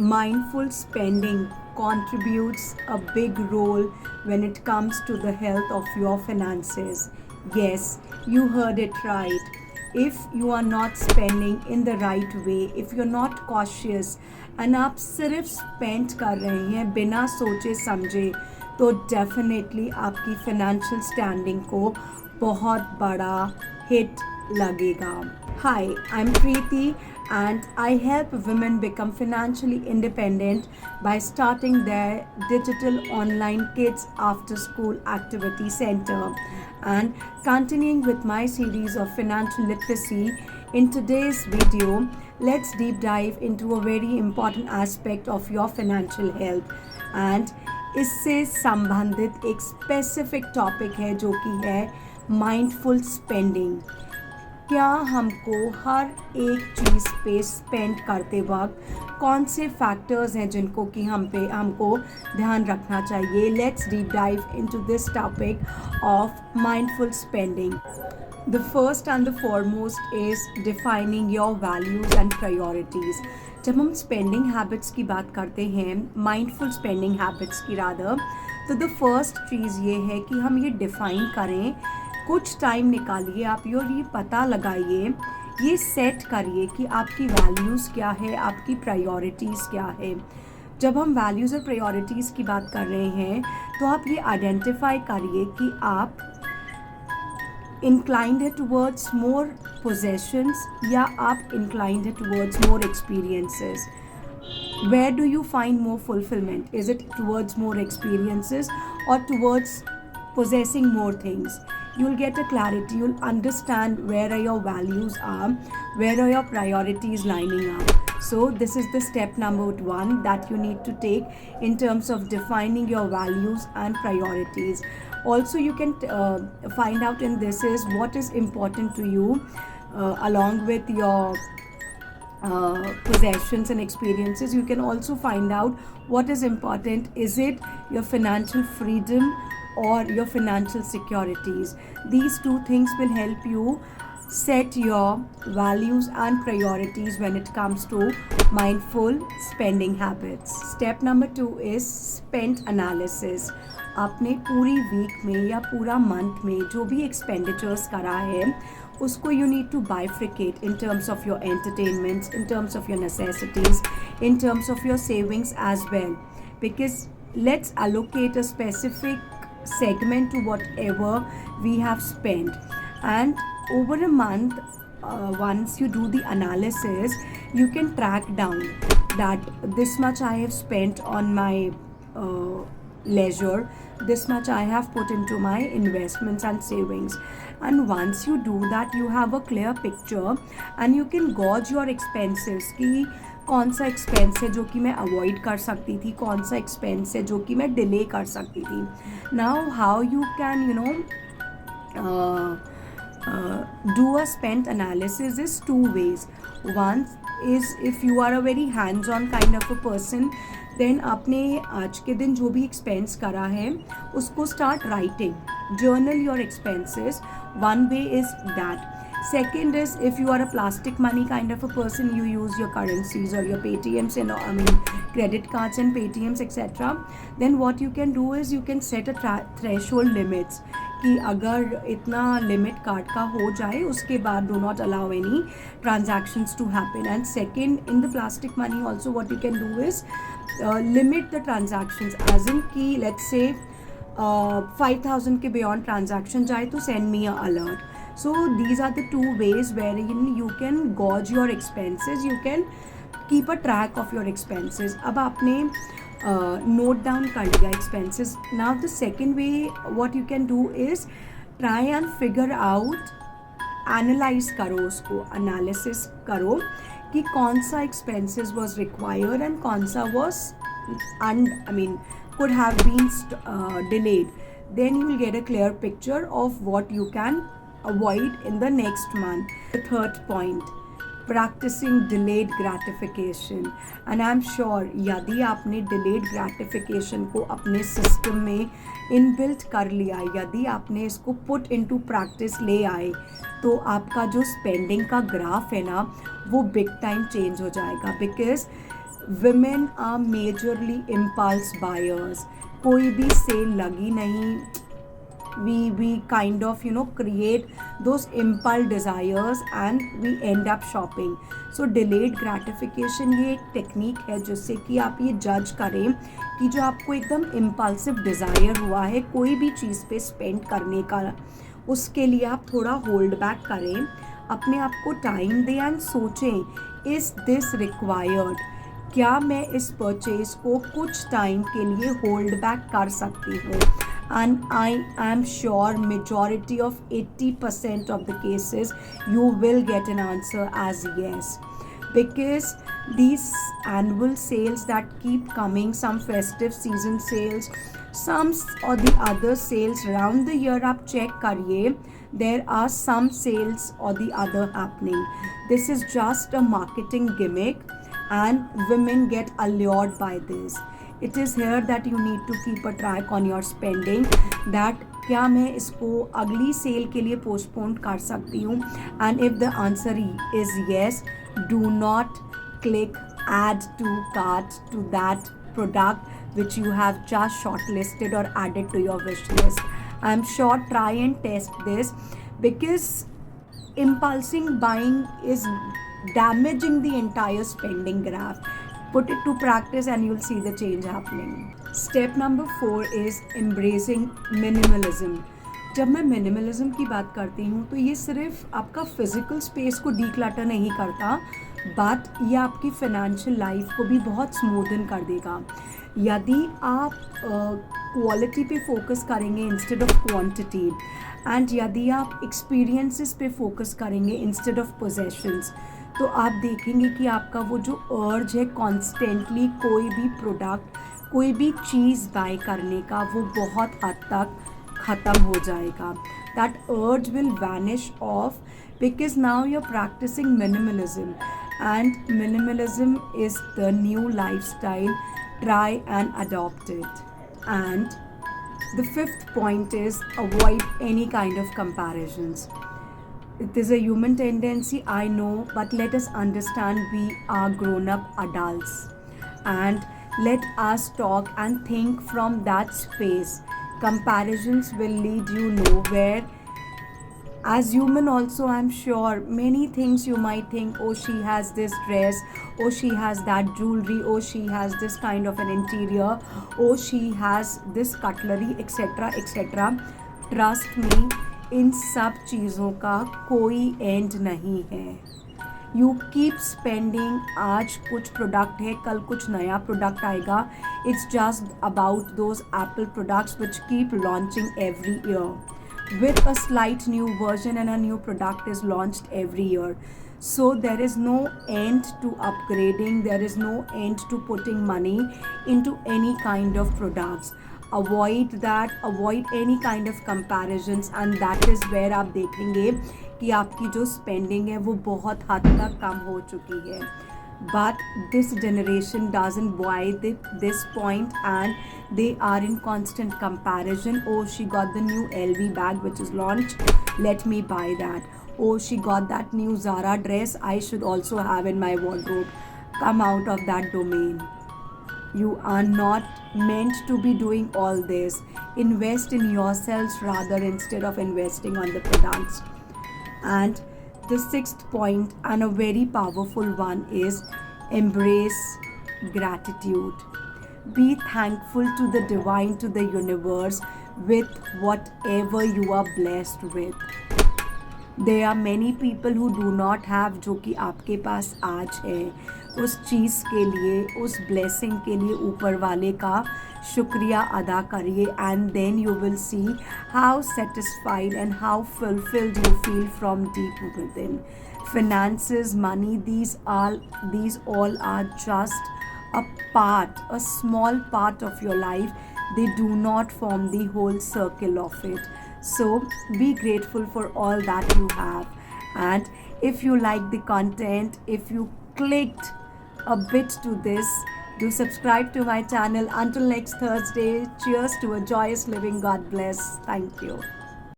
mindful spending contributes a big role when it comes to the health of your finances. Yes, you heard it right. If you are not spending in the right way, if you're not cautious and आप सिर्फ spend कर रहे हैं बिना सोचे समझे, तो definitely आपकी फाइनेंशियल स्टैंडिंग को बहुत बड़ा हिट लगेगा. Hi, I'm Preeti and I help women become financially independent by starting their digital online kids after school activity center and continuing with my series of financial literacy. In today's video, let's deep dive into a very important aspect of your financial health and इससे संबंधित एक specific topic है जो कि है mindful spending. क्या हमको हर एक चीज़ पे स्पेंड करते वक्त कौन से फैक्टर्स हैं जिनको कि हमको ध्यान रखना चाहिए. Let's deep dive into this topic of mindful spending. The first and the foremost is defining your values and priorities. जब हम स्पेंडिंग हैबिट्स की बात करते हैं, माइंडफुल स्पेंडिंग हैबिट्स की रादर, तो द फर्स्ट चीज़ ये है कि हम ये डिफ़ाइन करें. कुछ टाइम निकालिए आप और ये पता लगाइए, ये सेट करिए कि आपकी वैल्यूज़ क्या है, आपकी प्रायोरिटीज़ क्या है. जब हम वैल्यूज़ और प्रायोरिटीज़ की बात कर रहे हैं तो आप ये आइडेंटिफाई करिए कि आप inclined है towards more possessions या आप inclined है towards more experiences. Where do you find more fulfillment? Is it towards more experiences or towards possessing more things? You'll get a clarity, you'll understand where your values are, where are your priorities lining up. So this is the step number 1 that you need to take in terms of defining your values and priorities. Also you can find out in this is what is important to you along with your possessions and experiences. You can also find out what is important. Is it your financial freedom or your financial securities? These two things will help you set your values and priorities when it comes to mindful spending habits. Step number 2 is spend analysis. आपने पूरी week में या पूरा month में जो भी expenditures करा है उसको you need to bifurcate in terms of your entertainments, in terms of your necessities, in terms of your savings as well, because let's allocate a specific segment to whatever we have spent, and over a month once you do the analysis you can track down that this much I have spent on my leisure, this much I have put into my investments and savings. And once you do that you have a clear picture and you can gauge your expenses कि कौन सा expense है जो कि मैं avoid कर सकती थी, कौन सा एक्सपेंस है जो कि मैं डिले कर सकती थी. Now how you can do a spend analysis is 2 ways. One is if you are a very hands-on kind of a person, then आपने आज के दिन जो भी एक्सपेंस करा है उसको start writing, journal your expenses. One way is that. Second is if you are a plastic money kind of a person, you use your currencies or your Paytms and credit cards and Paytms etc. Then what you can do is you can set a threshold limits कि अगर इतना limit card का हो जाए उसके बाद do not allow any transactions to happen. And second, in the plastic money also what you can do is limit the transactions, as in कि let's say 5,000 के beyond transaction जाए तो send me a alert. So these are the 2 ways wherein you can gauge your expenses, you can keep a track of your expenses. अब आपने note down कर लिया expenses. Now the second way what you can do is try and figure out, analyze करो उसको, analysis करो कि कौन सा expenses was required and कौन सा was could have been delayed. Then you will get a clear picture of what you can avoid in the next month. The third point, practicing delayed gratification. And I'm sure यदि आपने delayed gratification को अपने system में inbuilt कर लिया, यदि आपने इसको put into practice ले आए, तो आपका जो spending का graph है ना वो big time change हो जाएगा. Because women are majorly impulse buyers. कोई भी सेल लगी नहीं, we kind of create those impulse desires and we end up shopping. So delayed gratification ये एक टेक्निक है जिससे कि आप ये जज करें कि जो आपको एकदम इम्पल्सिव डिज़ायर हुआ है कोई भी चीज़ पे स्पेंड करने का, उसके लिए आप थोड़ा होल्ड बैक करें, अपने आप को टाइम दें एंड सोचें इज़ दिस रिक्वायर्ड, क्या मैं इस परचेज को कुछ टाइम के लिए होल्ड बैक कर सकती हूँ. And I am sure majority of 80% of the cases you will get an answer as yes, because these annual sales that keep coming, some festive season sales, some or the other sales around the year, आप check करिए, there are some sales or the other happening. This is just a marketing gimmick and women get allured by this. It is here that you need to keep a track on your spending, that क्या मैं इसको अगली cell के लिए postpone कर सकती हूँ. And if the answer is yes, do not click add to cart to that product which you have just shortlisted or added to your wish list. I'm sure try and test this, because impulsive buying is damaging the entire spending graph. Put it to practice and you'll see the change happening. Step number 4 is embracing minimalism. जब मैं minimalism की बात करती हूँ तो ये सिर्फ आपका फिजिकल स्पेस को डीक्लटर नहीं करता, बट ये आपकी फाइनेंशियल लाइफ को भी बहुत स्मूदन कर देगा. यदि आप क्वालिटी पे फोकस करेंगे इंस्टेड ऑफ क्वांटिटी, एंड यदि आप एक्सपीरियंसेस पे फोकस करेंगे इंस्टेड ऑफ पोजेशंस, तो आप देखेंगे कि आपका वो जो अर्ज है कॉन्स्टेंटली कोई भी प्रोडक्ट, कोई भी चीज़ बाय करने का, वो बहुत हद तक ख़त्म हो जाएगा. That urge will vanish off, because now you are practising minimalism, and minimalism is the new life style. Try and adopt it. And the fifth point is avoid any kind of comparisons. It is a human tendency, I know, but let us understand we are grown-up adults, and let us talk and think from that space. Comparisons will lead you nowhere. As human also, I'm sure many things you might think, oh she has this dress, oh she has that jewelry, oh she has this kind of an interior, oh she has this cutlery, etc etc. Trust me, इन सब चीज़ों का कोई and नहीं है. You keep spending. आज कुछ product है, कल कुछ नया प्रोडक्ट आएगा. It's just about those Apple products which keep launching every year. With a slight new version and a new product is launched every year. So there is no end to upgrading, there is no end to putting money into any kind of products. Avoid that, avoid any kind of comparisons, and that is where आप देखेंगे कि आपकी जो spending है वो बहुत हद तक कम हो चुकी है. But this generation doesn't buy this point, and they are in constant comparison. Oh, she got the new LV bag which is launched, let me buy that. Oh, she got that new Zara dress, I should also have in my wardrobe. Come out of that domain. You are not meant to be doing all this. Invest in yourselves rather, instead of investing on the products. And the sixth point, and a very powerful one, is embrace gratitude. Be thankful to the divine, to the universe, with whatever you are blessed with. There are many people who do not have जो कि आपके पास आज है. उस चीज़ के लिए, उस blessing के लिए ऊपर वाले का शुक्रिया अदा करिए, and then you will see how satisfied and how fulfilled you feel from deep within. Finances, money, these all are just a part, a small part of your life. They do not form the whole circle of it. So be grateful for all that you have. And if you like the content, if you clicked a bit to this, do subscribe to my channel. Until next Thursday, cheers to a joyous living. God bless. Thank you.